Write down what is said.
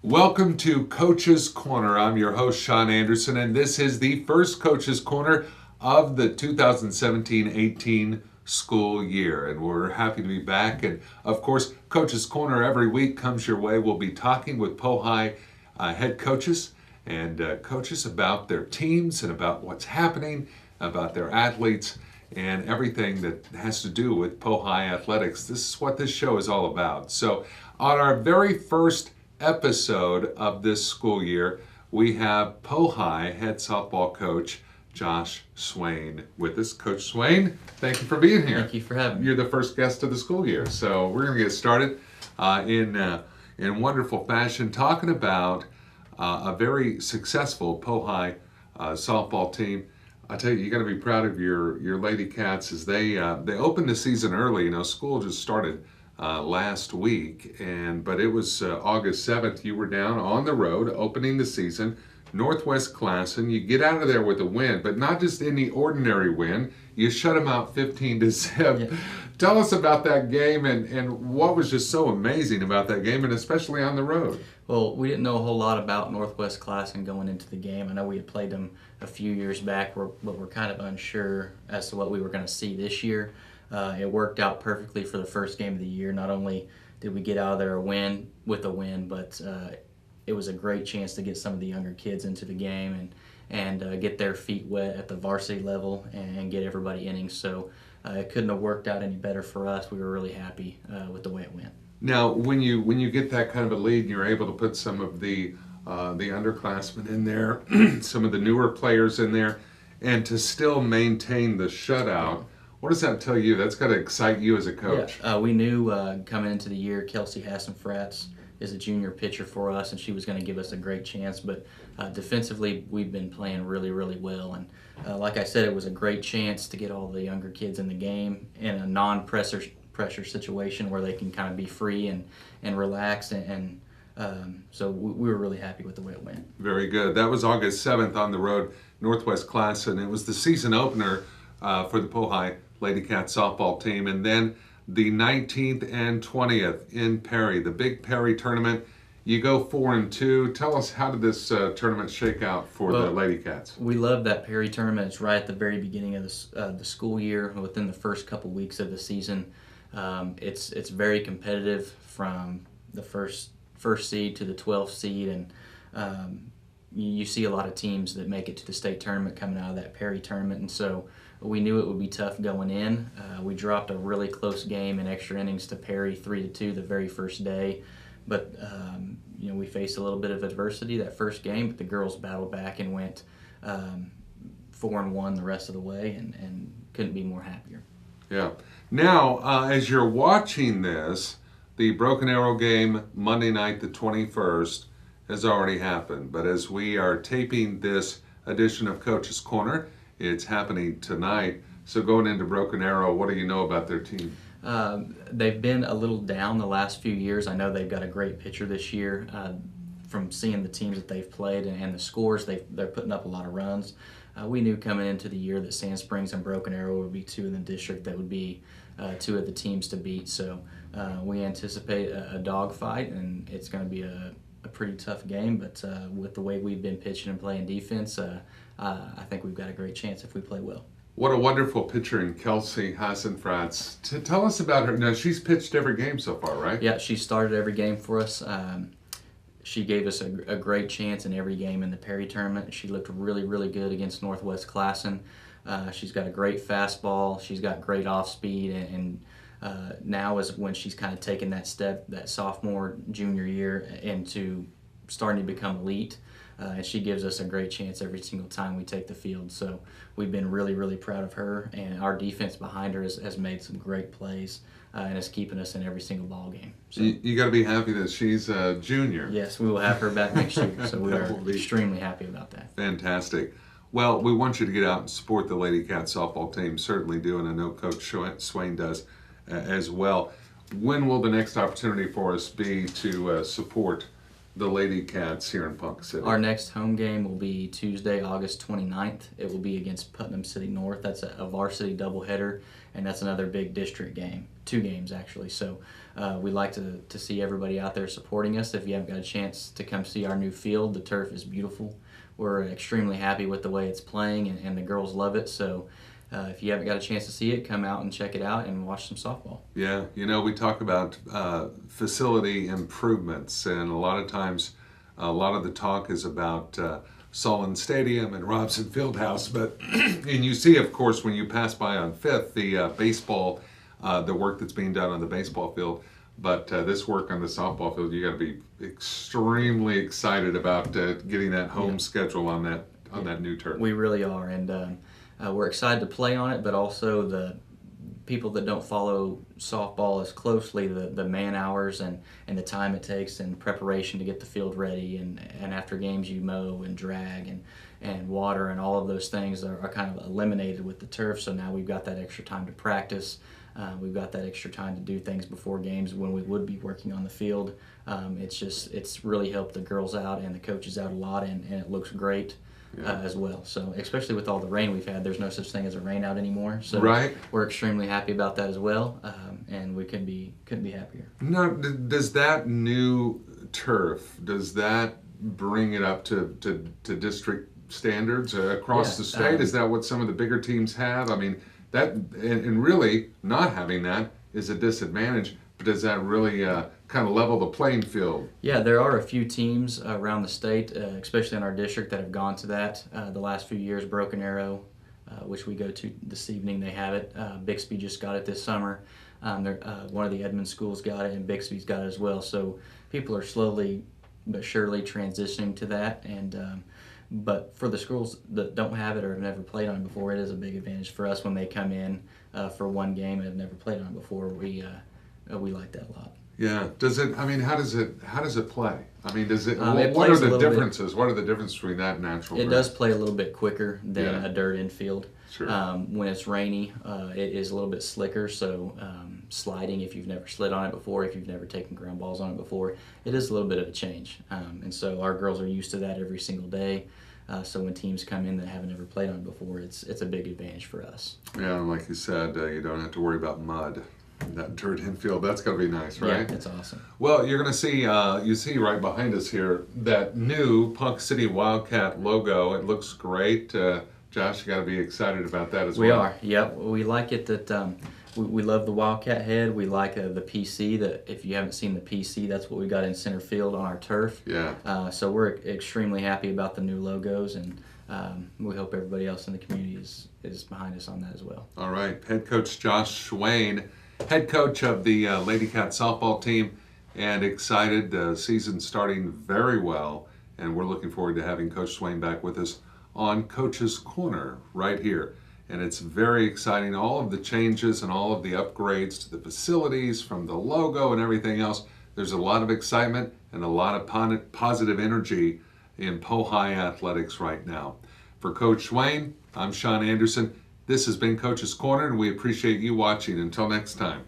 Welcome to Coach's Corner. I'm your host, Sean Anderson, and this is the first Coach's Corner of the 2017-18 school year. And we're happy to be back. And of course, Coach's Corner every week comes your way. We'll be talking with Pohai head coaches and coaches about their teams and about what's happening, about their athletes, and everything that has to do with Pohai athletics. This is what this show is all about. So, on our very first episode of this school year, we have Pohai head softball coach Josh Swain with us. Coach Swain, thank you for being here. Thank you for having me. You're the first guest of the school year, so we're going to get started in wonderful fashion talking about a very successful Pohai softball team. I tell you, you got to be proud of your Lady Cats as they opened the season early. You know, school just started last week, but it was August 7th. You were down on the road opening the season, Northwest Classen. You get out of there with a win, but not just any ordinary win. You shut them out 15-0. Yeah. Tell us about that game and what was just so amazing about that game, and especially on the road. Well, we didn't know a whole lot about Northwest Classen going into the game. I know we had played them a few years back, but we're kind of unsure as to what we were going to see this year. It worked out perfectly for the first game of the year. Not only did we get out of there a win, but it was a great chance to get some of the younger kids into the game and get their feet wet at the varsity level and get everybody innings. So it couldn't have worked out any better for us. We were really happy with the way it went. Now, when you get that kind of a lead and you're able to put some of the underclassmen in there, some of the newer players in there, and to still maintain the shutout, what does that tell you? That's got to excite you as a coach. Yeah, we knew coming into the year, Kelsie Hassan is a junior pitcher for us, and she was going to give us a great chance. But defensively, we've been playing really, really well. And like I said, it was a great chance to get all the younger kids in the game in a non-pressure situation where they can kind of be free and relax. So we were really happy with the way it went. Very good. That was August 7th on the road, Northwest Classen. It was the season opener for the Pohai Lady Cat softball team. And then the 19th and 20th in Perry, the big Perry tournament. You go 4-2. Tell us, how did this tournament shake out for the Lady Cats? We love that Perry tournament. It's right at the very beginning of the school year, within the first couple weeks of the season. It's very competitive from the first seed to the 12th seed, and you see a lot of teams that make it to the state tournament coming out of that Perry tournament, and so we knew it would be tough going in. We dropped a really close game in extra innings to Perry 3-2 the very first day, but we faced a little bit of adversity that first game, but the girls battled back and went 4-1 the rest of the way, and couldn't be more happier. Yeah. Now, as you're watching this, the Broken Arrow game Monday night, the 21st, has already happened. But as we are taping this edition of Coach's Corner, it's happening tonight. So going into Broken Arrow, what do you know about their team? They've been a little down the last few years. I know they've got a great pitcher this year. From seeing the teams that they've played and the scores, they're putting up a lot of runs. We knew coming into the year that Sand Springs and Broken Arrow would be two in the district that would be two of the teams to beat. So we anticipate a dogfight, and it's going to be a pretty tough game. But with the way we've been pitching and playing defense, I think we've got a great chance if we play well. What a wonderful pitcher in Kelsie Hassan. Tell us about her. Now, she's pitched every game so far, right? Yeah, she started every game for us. She gave us a great chance in every game in the Perry tournament. She looked really, really good against Northwest Classen. She's got a great fastball. She's got great off speed, and now is when she's kind of taken that step, that sophomore, junior year, into starting to become elite. And she gives us a great chance every single time we take the field. So we've been really, really proud of her, and our defense behind her has made some great plays and is keeping us in every single ball game. So, you got to be happy that she's a junior. Yes, we will have her back next year, so we are extremely happy about that. Fantastic. Well, we want you to get out and support the Lady Cat softball team. Certainly do, and I know Coach Swain does as well. When will the next opportunity for us be to support the Lady Cats here in Ponca City? Our next home game will be Tuesday, August 29th. It will be against Putnam City North. That's a varsity doubleheader, and that's another big district game. 2 games actually. So we like to see everybody out there supporting us. If you haven't got a chance to come see our new field, the turf is beautiful. We're extremely happy with the way it's playing, and the girls love it. So if you haven't got a chance to see it, come out and check it out and watch some softball. Yeah, we talk about facility improvements, and a lot of times, a lot of the talk is about Solon Stadium and Robson Fieldhouse. But and you see, of course, when you pass by on Fifth, the baseball, the work that's being done on the baseball field. But this work on the softball field, you got to be extremely excited about getting that home schedule on that new turf. We really are, and we're excited to play on it, but also the people that don't follow softball as closely, the man hours and the time it takes and preparation to get the field ready, and after games you mow and drag and water and all of those things are kind of eliminated with the turf. So now we've got that extra time to practice. We've got that extra time to do things before games when we would be working on the field. It's really helped the girls out and the coaches out a lot, and it looks great. As well. So especially with all the rain we've had, there's no such thing as a rain out anymore. So we're extremely happy about that as well, and we couldn't be happier. Now, does that new turf, does that bring it up to district standards across the state? Is that what some of the bigger teams have? I mean, that and really not having that is a disadvantage. But does that really kind of level the playing field? Yeah, there are a few teams around the state, especially in our district, that have gone to that the last few years. Broken Arrow, which we go to this evening, they have it. Bixby just got it this summer. One of the Edmond schools got it, and Bixby's got it as well. So people are slowly but surely transitioning to that. And but for the schools that don't have it or have never played on it before, it is a big advantage for us when they come in for one game and have never played on it before. We like that a lot. Yeah. Does it? I mean, how does it play? I mean, does it? It what are plays a the little differences? What are the differences between that and natural? It does play a little bit quicker than a dirt infield. Sure. When it's rainy, it is a little bit slicker. So sliding, if you've never slid on it before, if you've never taken ground balls on it before, it is a little bit of a change. And so our girls are used to that every single day. So when teams come in that haven't ever played on it before, it's a big advantage for us. Yeah, and like you said, you don't have to worry about mud. That dirt infield, that's got to be nice, right? Yeah, it's awesome. Well, you're going to see, you see right behind us here, that new Ponca City Wildcat logo. It looks great. Josh, you got to be excited about that as well. We are, yep. We like it that we love the Wildcat head. We like the PC. That if you haven't seen the PC, that's what we got in center field on our turf. Yeah. So we're extremely happy about the new logos, and we hope everybody else in the community is behind us on that as well. All right. Head coach Josh Swain, head coach of the Lady Cat softball team, and excited. The season starting very well, and we're looking forward to having Coach Swain back with us on Coach's Corner right here. And it's very exciting, all of the changes and all of the upgrades to the facilities from the logo and everything else. There's a lot of excitement and a lot of positive energy in Pohai athletics right now. For Coach Swain, I'm Sean Anderson. This has been Coach's Corner, and we appreciate you watching. Until next time.